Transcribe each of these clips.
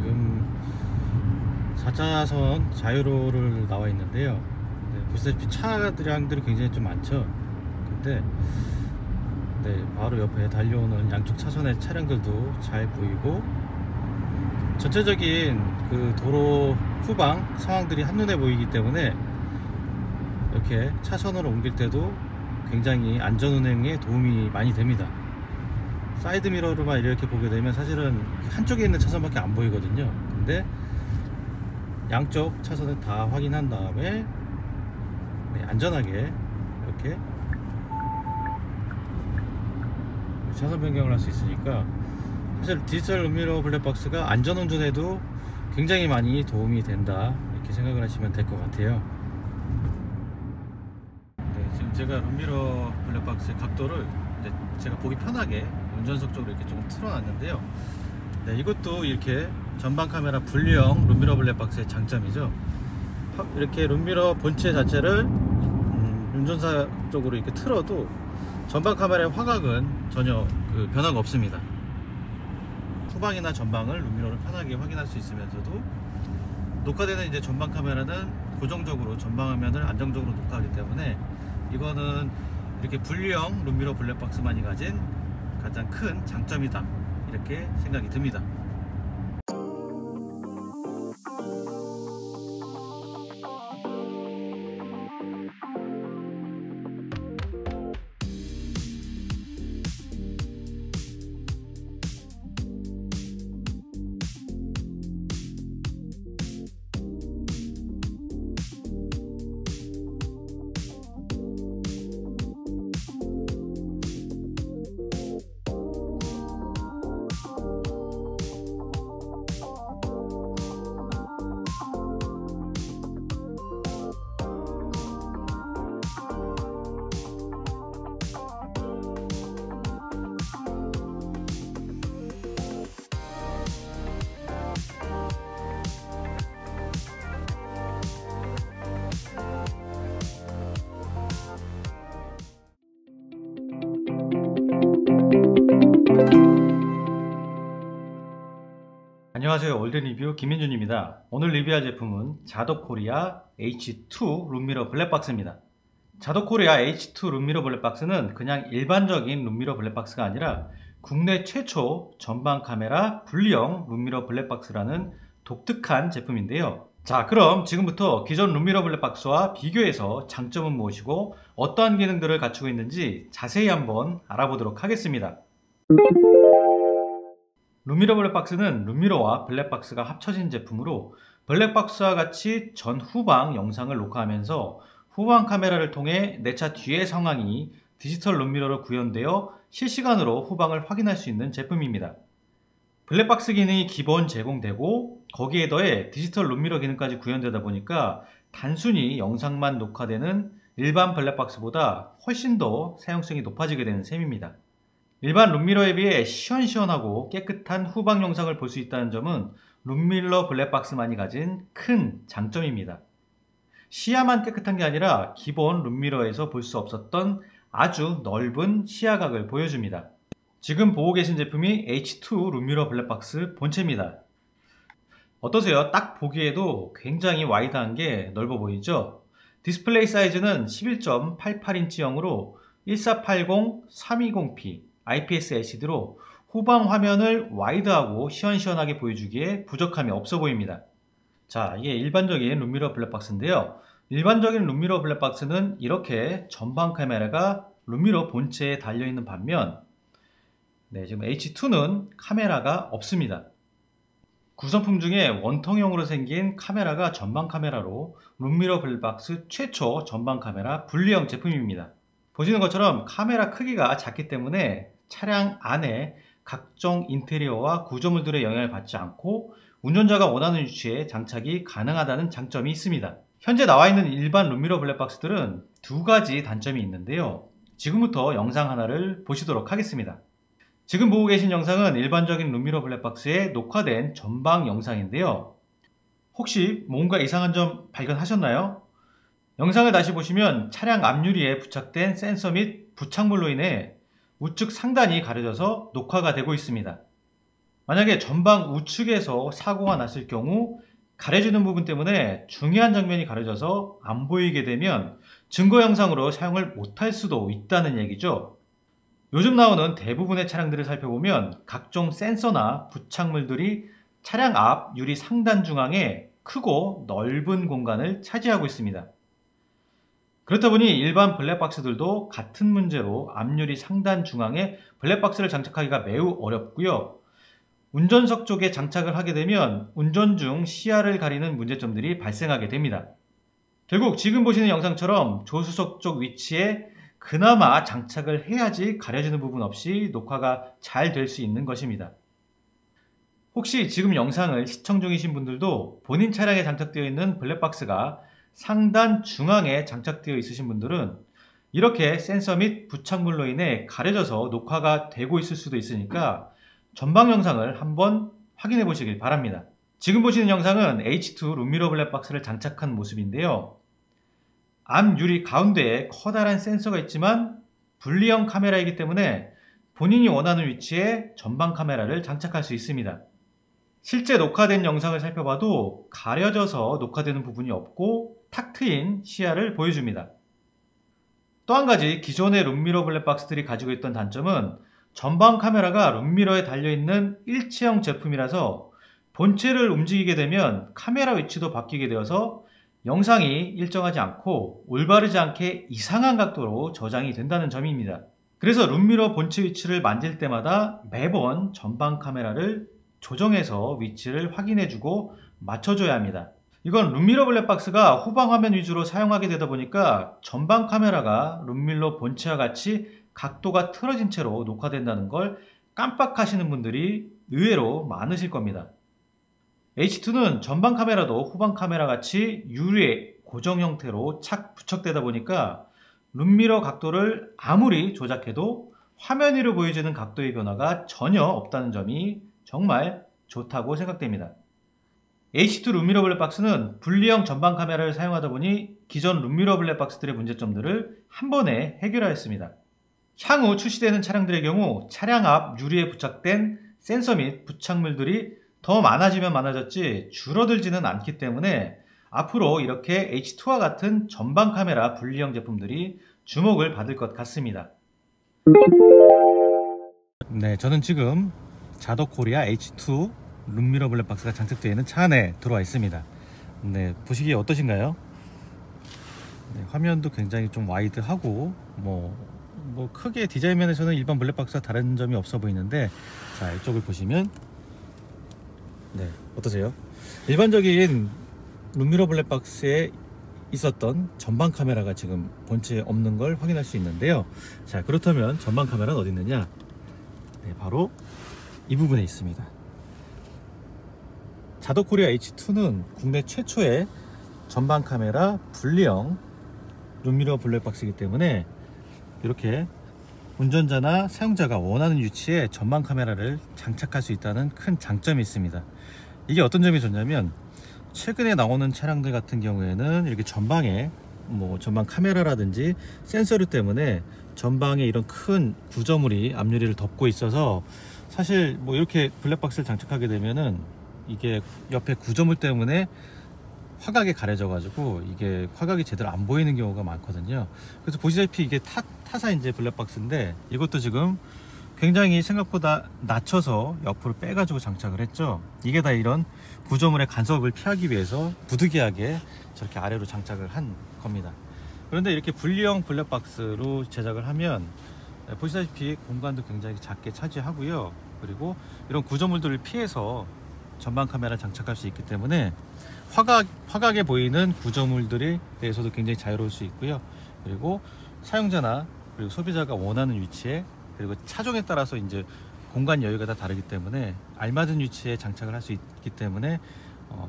지금 4차선 자유로를 나와 있는데요. 보시다시피 차량들이 굉장히 좀 많죠. 근데 바로 옆에 달려오는 양쪽 차선의 차량들도 잘 보이고, 전체적인 그 도로 후방 상황들이 한눈에 보이기 때문에 이렇게 차선으로 옮길 때도 굉장히 안전운행에 도움이 많이 됩니다. 사이드미러로만 이렇게 보게 되면 사실은 한쪽에 있는 차선밖에 안 보이거든요. 근데 양쪽 차선을 다 확인한 다음에 안전하게 이렇게 차선 변경을 할 수 있으니까, 사실 디지털 룸미러 블랙박스가 안전운전에도 굉장히 많이 도움이 된다, 이렇게 생각을 하시면 될 것 같아요. 지금 제가 룸미러 블랙박스의 각도를 제가 보기 편하게 운전석 쪽으로 이렇게 조금 틀어놨는데요. 이것도 이렇게 전방 카메라 분리형 룸미러 블랙박스의 장점이죠. 이렇게 룸미러 본체 자체를 운전사 쪽으로 이렇게 틀어도 전방 카메라의 화각은 전혀 변화가 없습니다. 후방이나 전방을 룸미러를 편하게 확인할 수 있으면서도, 녹화되는 이제 전방 카메라는 고정적으로 전방 화면을 안정적으로 녹화하기 때문에 이거는 이렇게 분리형 룸미러 블랙박스만이 가진 가장 큰 장점이다, 이렇게 생각이 듭니다. 안녕하세요, 올드리뷰 김민준입니다. 오늘 리뷰할 제품은 자도코리아 H2 룸미러 블랙박스입니다. 자도코리아 H2 룸미러 블랙박스는 그냥 일반적인 룸미러 블랙박스가 아니라 국내 최초 전방 카메라 분리형 룸미러 블랙박스라는 독특한 제품인데요. 자, 그럼 지금부터 기존 룸미러 블랙박스와 비교해서 장점은 무엇이고 어떠한 기능들을 갖추고 있는지 자세히 한번 알아보도록 하겠습니다. 룸미러 블랙박스는 룸미러와 블랙박스가 합쳐진 제품으로, 블랙박스와 같이 전 후방 영상을 녹화하면서 후방 카메라를 통해 내 차 뒤의 상황이 디지털 룸미러로 구현되어 실시간으로 후방을 확인할 수 있는 제품입니다. 블랙박스 기능이 기본 제공되고, 거기에 더해 디지털 룸미러 기능까지 구현되다 보니까 단순히 영상만 녹화되는 일반 블랙박스보다 훨씬 더 사용성이 높아지게 되는 셈입니다. 일반 룸미러에 비해 시원시원하고 깨끗한 후방 영상을 볼 수 있다는 점은 룸미러 블랙박스만이 가진 큰 장점입니다. 시야만 깨끗한 게 아니라 기본 룸미러에서 볼 수 없었던 아주 넓은 시야각을 보여줍니다. 지금 보고 계신 제품이 H2 룸미러 블랙박스 본체입니다. 어떠세요? 딱 보기에도 굉장히 와이드한 게 넓어 보이죠? 디스플레이 사이즈는 11.88인치형으로 1480-320p IPS LCD로 후방 화면을 와이드하고 시원시원하게 보여주기에 부족함이 없어 보입니다. 자, 이게 일반적인 룸미러 블랙박스인데요. 일반적인 룸미러 블랙박스는 이렇게 전방 카메라가 룸미러 본체에 달려있는 반면, 지금 H2는 카메라가 없습니다. 구성품 중에 원통형으로 생긴 카메라가 전방 카메라로 룸미러 블랙박스 최초 전방 카메라 분리형 제품입니다. 보시는 것처럼 카메라 크기가 작기 때문에 차량 안에 각종 인테리어와 구조물들의 영향을 받지 않고 운전자가 원하는 위치에 장착이 가능하다는 장점이 있습니다. 현재 나와 있는 일반 룸미러 블랙박스들은 두 가지 단점이 있는데요. 지금부터 영상 하나를 보시도록 하겠습니다. 지금 보고 계신 영상은 일반적인 룸미러 블랙박스에 녹화된 전방 영상인데요. 혹시 뭔가 이상한 점 발견하셨나요? 영상을 다시 보시면 차량 앞유리에 부착된 센서 및 부착물로 인해 우측 상단이 가려져서 녹화가 되고 있습니다. 만약에 전방 우측에서 사고가 났을 경우 가려지는 부분 때문에 중요한 장면이 가려져서 안 보이게 되면 증거 영상으로 사용을 못할 수도 있다는 얘기죠. 요즘 나오는 대부분의 차량들을 살펴보면 각종 센서나 부착물들이 차량 앞 유리 상단 중앙에 크고 넓은 공간을 차지하고 있습니다. 그렇다 보니 일반 블랙박스들도 같은 문제로 앞유리 상단 중앙에 블랙박스를 장착하기가 매우 어렵고요. 운전석 쪽에 장착을 하게 되면 운전 중 시야를 가리는 문제점들이 발생하게 됩니다. 결국 지금 보시는 영상처럼 조수석 쪽 위치에 그나마 장착을 해야지 가려지는 부분 없이 녹화가 잘 될 수 있는 것입니다. 혹시 지금 영상을 시청 중이신 분들도 본인 차량에 장착되어 있는 블랙박스가 상단 중앙에 장착되어 있으신 분들은 이렇게 센서 및 부착물로 인해 가려져서 녹화가 되고 있을 수도 있으니까 전방 영상을 한번 확인해 보시길 바랍니다. 지금 보시는 영상은 H2 룸미러 블랙박스를 장착한 모습인데요. 앞 유리 가운데에 커다란 센서가 있지만 분리형 카메라이기 때문에 본인이 원하는 위치에 전방 카메라를 장착할 수 있습니다. 실제 녹화된 영상을 살펴봐도 가려져서 녹화되는 부분이 없고 탁 트인 시야를 보여줍니다. 또 한 가지 기존의 룸미러 블랙박스들이 가지고 있던 단점은 전방 카메라가 룸미러에 달려있는 일체형 제품이라서 본체를 움직이게 되면 카메라 위치도 바뀌게 되어서 영상이 일정하지 않고 올바르지 않게 이상한 각도로 저장이 된다는 점입니다. 그래서 룸미러 본체 위치를 만질 때마다 매번 전방 카메라를 조정해서 위치를 확인해주고 맞춰줘야 합니다. 이건 룸미러 블랙박스가 후방 화면 위주로 사용하게 되다 보니까 전방 카메라가 룸미러 본체와 같이 각도가 틀어진 채로 녹화된다는 걸 깜빡하시는 분들이 의외로 많으실 겁니다. H2는 전방 카메라도 후방 카메라 같이 유리에 고정 형태로 착 부착되다 보니까 룸미러 각도를 아무리 조작해도 화면 위로 보여지는 각도의 변화가 전혀 없다는 점이 정말 좋다고 생각됩니다. H2 룸미러 블랙박스는 분리형 전방 카메라를 사용하다 보니 기존 룸미러 블랙박스들의 문제점들을 한 번에 해결하였습니다. 향후 출시되는 차량들의 경우 차량 앞 유리에 부착된 센서 및 부착물들이 더 많아지면 많아졌지 줄어들지는 않기 때문에 앞으로 이렇게 H2와 같은 전방 카메라 분리형 제품들이 주목을 받을 것 같습니다. 네, 저는 지금 자덕코리아 H2 룸미러 블랙박스가 장착되어 있는 차 안에 들어와 있습니다. 네, 보시기에 어떠신가요? 네, 화면도 굉장히 좀 와이드하고 뭐 크게 디자인 면에서는 일반 블랙박스와 다른 점이 없어 보이는데, 자, 이쪽을 보시면 네, 어떠세요? 일반적인 룸미러 블랙박스에 있었던 전방 카메라가 지금 본체에 없는 걸 확인할 수 있는데요. 자, 그렇다면 전방 카메라는 어디 있느냐? 네, 바로 이 부분에 있습니다. 자덕코리아 H2는 국내 최초의 전방 카메라 분리형 룸미러 블랙박스이기 때문에 이렇게 운전자나 사용자가 원하는 위치에 전방 카메라를 장착할 수 있다는 큰 장점이 있습니다. 이게 어떤 점이 좋냐면 최근에 나오는 차량들 같은 경우에는 이렇게 전방에 전방 카메라라든지 센서류 때문에 전방에 이런 큰 구조물이 앞유리를 덮고 있어서 사실 이렇게 블랙박스를 장착하게 되면은 이게 옆에 구조물 때문에 화각이 가려져 가지고 이게 화각이 제대로 안 보이는 경우가 많거든요. 그래서 보시다시피 이게 타사 이제 블랙박스인데 이것도 지금 굉장히 생각보다 낮춰서 옆으로 빼 가지고 장착을 했죠. 이게 다 이런 구조물의 간섭을 피하기 위해서 부득이하게 저렇게 아래로 장착을 한 겁니다. 그런데 이렇게 분리형 블랙박스로 제작을 하면 보시다시피 공간도 굉장히 작게 차지하고요. 그리고 이런 구조물들을 피해서 전방 카메라 장착할 수 있기 때문에 화각에 보이는 구조물들에 대해서도 굉장히 자유로울 수 있고요. 그리고 사용자나 그리고 소비자가 원하는 위치에, 그리고 차종에 따라서 이제 공간 여유가 다 다르기 때문에 알맞은 위치에 장착을 할 수 있기 때문에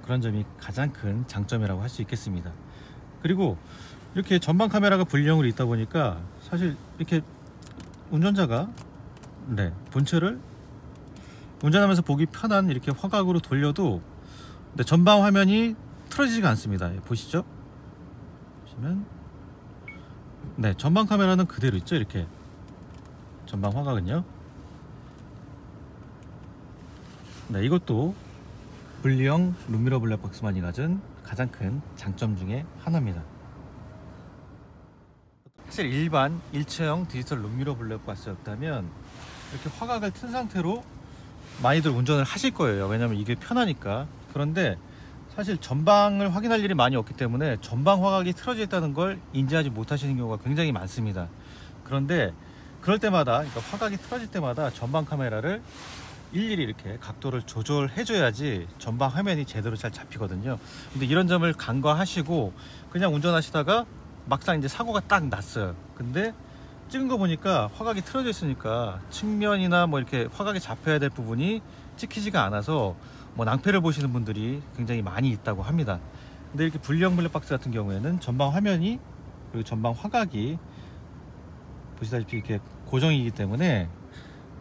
그런 점이 가장 큰 장점이라고 할 수 있겠습니다. 그리고 이렇게 전방 카메라가 분리형으로 있다 보니까 사실 이렇게 운전자가 본체를 운전하면서 보기 편한 이렇게 화각으로 돌려도 전방 화면이 틀어지지가 않습니다. 보시죠? 보시면 전방 카메라는 그대로 있죠. 이렇게 전방 화각은요. 네, 이것도 분리형 룸미러 블랙박스만이 가진 가장 큰 장점 중에 하나입니다. 사실 일반 일체형 디지털 룸미러 블랙박스였다면 이렇게 화각을 튼 상태로 많이들 운전을 하실 거예요. 왜냐면 이게 편하니까. 그런데 사실 전방을 확인할 일이 많이 없기 때문에 전방 화각이 틀어져 있다는 걸 인지하지 못하시는 경우가 굉장히 많습니다. 그런데 그럴 때마다, 그러니까 화각이 틀어질 때마다 전방 카메라를 일일이 이렇게 각도를 조절해 줘야지 전방 화면이 제대로 잘 잡히거든요. 근데 이런 점을 간과하시고 그냥 운전하시다가 막상 이제 사고가 딱 났어요. 근데 찍은 거 보니까 화각이 틀어져 있으니까 측면이나 뭐 이렇게 화각이 잡혀야 될 부분이 찍히지가 않아서 뭐 낭패를 보시는 분들이 굉장히 많이 있다고 합니다. 근데 이렇게 분리형 블랙박스 같은 경우에는 전방 화면이 그리고 전방 화각이 보시다시피 이렇게 고정이기 때문에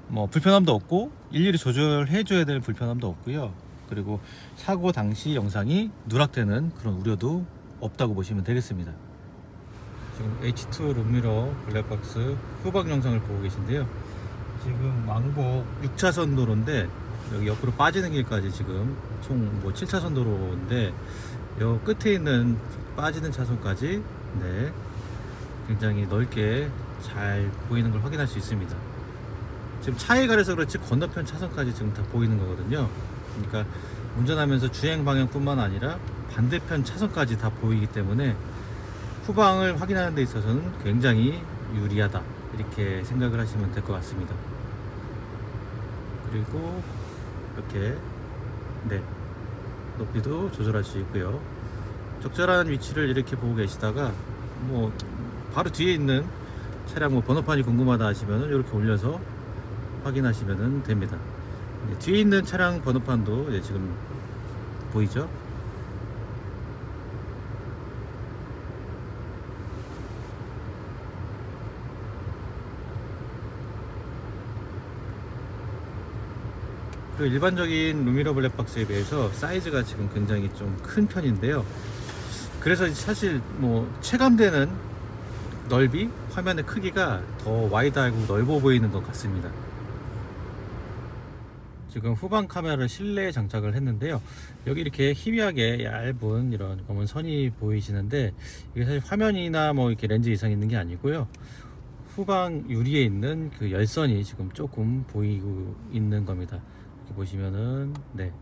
뭐 불편함도 없고 일일이 조절해 줘야 될 불편함도 없고요. 그리고 사고 당시 영상이 누락되는 그런 우려도 없다고 보시면 되겠습니다. 지금 H2 룸미러 블랙박스 후방 영상을 보고 계신데요. 지금 왕복 6차선 도로인데 여기 옆으로 빠지는 길까지 지금 총 뭐 7차선 도로인데 요 끝에 있는 빠지는 차선까지 네, 굉장히 넓게 잘 보이는 걸 확인할 수 있습니다. 지금 차에 가려서 그렇지 건너편 차선까지 지금 다 보이는 거거든요. 그러니까 운전하면서 주행 방향 뿐만 아니라 반대편 차선까지 다 보이기 때문에 후방을 확인하는 데 있어서는 굉장히 유리하다, 이렇게 생각을 하시면 될 것 같습니다. 그리고 이렇게 네, 높이도 조절할 수 있고요. 적절한 위치를 이렇게 보고 계시다가 뭐 바로 뒤에 있는 차량 뭐 번호판이 궁금하다 하시면 이렇게 올려서 확인하시면 됩니다. 뒤에 있는 차량 번호판도 지금 보이죠? 그리고 일반적인 룸미러 블랙박스에 비해서 사이즈가 지금 굉장히 좀 큰 편인데요. 그래서 사실 뭐 체감되는 넓이, 화면의 크기가 더 와이드하고 넓어 보이는 것 같습니다. 지금 후방 카메라를 실내에 장착을 했는데요. 여기 이렇게 희미하게 얇은 이런 검은 선이 보이시는데 이게 사실 화면이나 뭐 이렇게 렌즈 이상 있는 게 아니고요. 후방 유리에 있는 그 열선이 지금 조금 보이고 있는 겁니다. 이렇게 보시면은 네,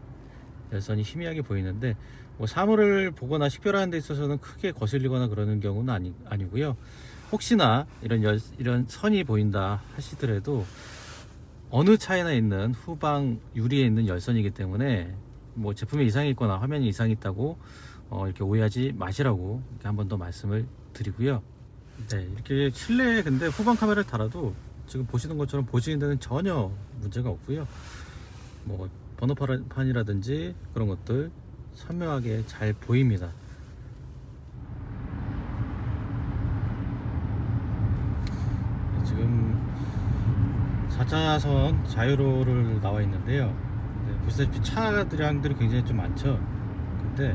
열선이 희미하게 보이는데 뭐 사물을 보거나 식별하는 데 있어서는 크게 거슬리거나 그러는 경우는 아니고요. 혹시나 이런 선이 보인다 하시더라도 어느 차에나 있는 후방 유리에 있는 열선이기 때문에 뭐 제품에 이상이 있거나 화면이 이상이 있다고 이렇게 오해하지 마시라고 이렇게 한 번 더 말씀을 드리고요. 네, 이렇게 실내에 근데 후방 카메라를 달아도 지금 보시는 것처럼 보시는 데는 전혀 문제가 없고요. 뭐 번호판이라든지 그런 것들 선명하게 잘 보입니다. 지금 4차선 자유로를 나와 있는데요. 네, 보시다시피 차량들이 굉장히 좀 많죠. 근데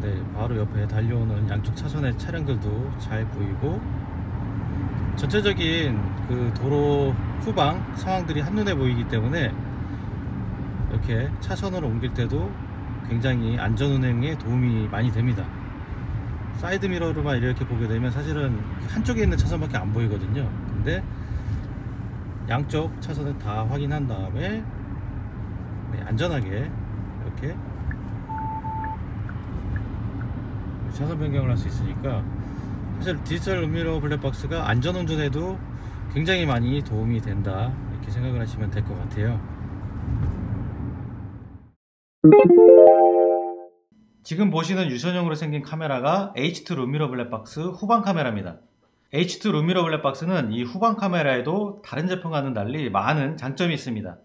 네, 바로 옆에 달려오는 양쪽 차선의 차량들도 잘 보이고 전체적인 그 도로 후방 상황들이 한눈에 보이기 때문에 이렇게 차선으로 옮길 때도 굉장히 안전운행에 도움이 많이 됩니다. 사이드미러로만 이렇게 보게 되면 사실은 한쪽에 있는 차선밖에 안 보이거든요. 근데 양쪽 차선을 다 확인한 다음에 네, 안전하게 이렇게 차선 변경을 할 수 있으니까 사실 디지털 룸미러 블랙박스가 안전운전에도 굉장히 많이 도움이 된다, 이렇게 생각을 하시면 될 것 같아요. 지금 보시는 유선형으로 생긴 카메라가 H2 룸미러 블랙박스 후방 카메라입니다. H2 룸미러 블랙박스는 이 후방 카메라에도 다른 제품과는 달리 많은 장점이 있습니다.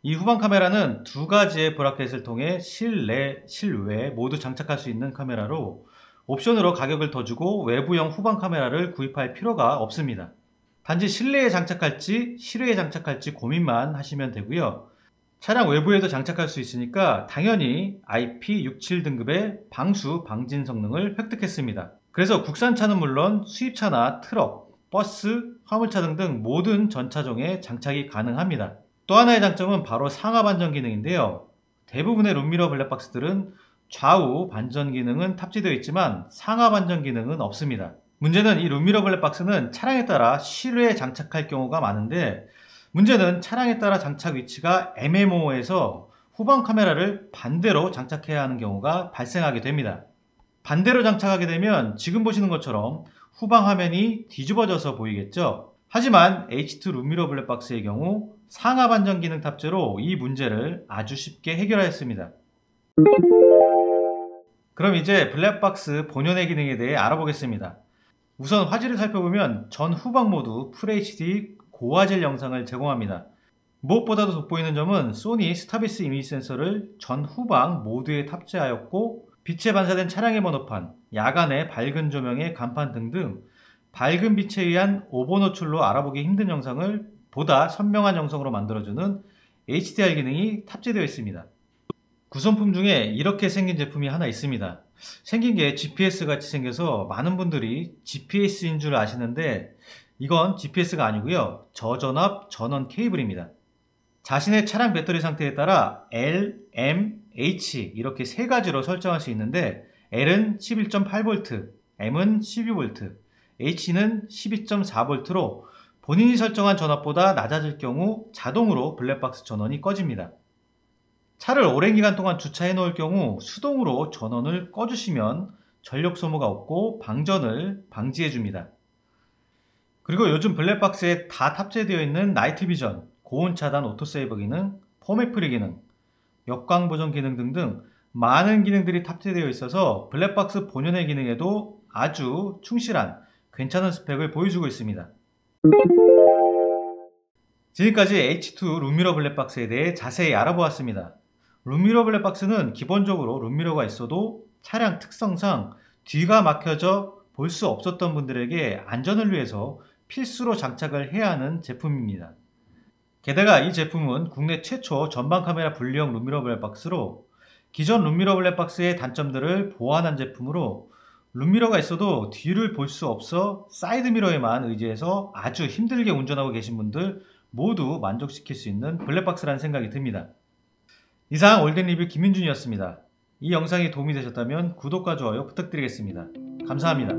이 후방 카메라는 두 가지의 브라켓을 통해 실내, 실외 모두 장착할 수 있는 카메라로 옵션으로 가격을 더 주고 외부형 후방 카메라를 구입할 필요가 없습니다. 단지 실내에 장착할지 실외에 장착할지 고민만 하시면 되고요. 차량 외부에도 장착할 수 있으니까 당연히 IP67 등급의 방수 방진 성능을 획득했습니다. 그래서 국산차는 물론 수입차나 트럭, 버스, 화물차 등등 모든 전차종에 장착이 가능합니다. 또 하나의 장점은 바로 상하 반전 기능인데요. 대부분의 룸미러 블랙박스들은 좌우 반전 기능은 탑재되어 있지만 상하 반전 기능은 없습니다. 문제는 이 룸미러 블랙박스는 차량에 따라 실외에 장착할 경우가 많은데, 문제는 차량에 따라 장착 위치가 애매모호해서 후방 카메라를 반대로 장착해야 하는 경우가 발생하게 됩니다. 반대로 장착하게 되면 지금 보시는 것처럼 후방 화면이 뒤집어져서 보이겠죠? 하지만 H2 룸미러 블랙박스의 경우 상하 반전 기능 탑재로 이 문제를 아주 쉽게 해결하였습니다. 그럼 이제 블랙박스 본연의 기능에 대해 알아보겠습니다. 우선 화질을 살펴보면 전 후방 모두 FHD 고화질 영상을 제공합니다. 무엇보다도 돋보이는 점은 소니 스타비스 이미지 센서를 전 후방 모두에 탑재하였고, 빛에 반사된 차량의 번호판, 야간의 밝은 조명의 간판 등등 밝은 빛에 의한 오버 노출로 알아보기 힘든 영상을 보다 선명한 영상으로 만들어주는 HDR 기능이 탑재되어 있습니다. 구성품 중에 이렇게 생긴 제품이 하나 있습니다. 생긴 게 GPS 같이 생겨서 많은 분들이 GPS인 줄 아시는데, 이건 GPS가 아니고요, 저전압 전원 케이블입니다. 자신의 차량 배터리 상태에 따라 L, M, H 이렇게 세 가지로 설정할 수 있는데, L은 11.8V, M은 12V, H는 12.4V로 본인이 설정한 전압보다 낮아질 경우 자동으로 블랙박스 전원이 꺼집니다. 차를 오랜 기간 동안 주차해 놓을 경우 수동으로 전원을 꺼주시면 전력 소모가 없고 방전을 방지해 줍니다. 그리고 요즘 블랙박스에 다 탑재되어 있는 나이트 비전, 고온 차단 오토세이버 기능, 포맷 프리 기능, 역광 보정 기능 등등 많은 기능들이 탑재되어 있어서 블랙박스 본연의 기능에도 아주 충실한 괜찮은 스펙을 보여주고 있습니다. 지금까지 H2 룸미러 블랙박스에 대해 자세히 알아보았습니다. 룸미러 블랙박스는 기본적으로 룸미러가 있어도 차량 특성상 뒤가 막혀져 볼 수 없었던 분들에게 안전을 위해서 필수로 장착을 해야 하는 제품입니다. 게다가 이 제품은 국내 최초 전방 카메라 분리형 룸미러 블랙박스로 기존 룸미러 블랙박스의 단점들을 보완한 제품으로 룸미러가 있어도 뒤를 볼 수 없어 사이드미러에만 의지해서 아주 힘들게 운전하고 계신 분들 모두 만족시킬 수 있는 블랙박스라는 생각이 듭니다. 이상 올덴리뷰 김민준이었습니다. 이 영상이 도움이 되셨다면 구독과 좋아요 부탁드리겠습니다. 감사합니다.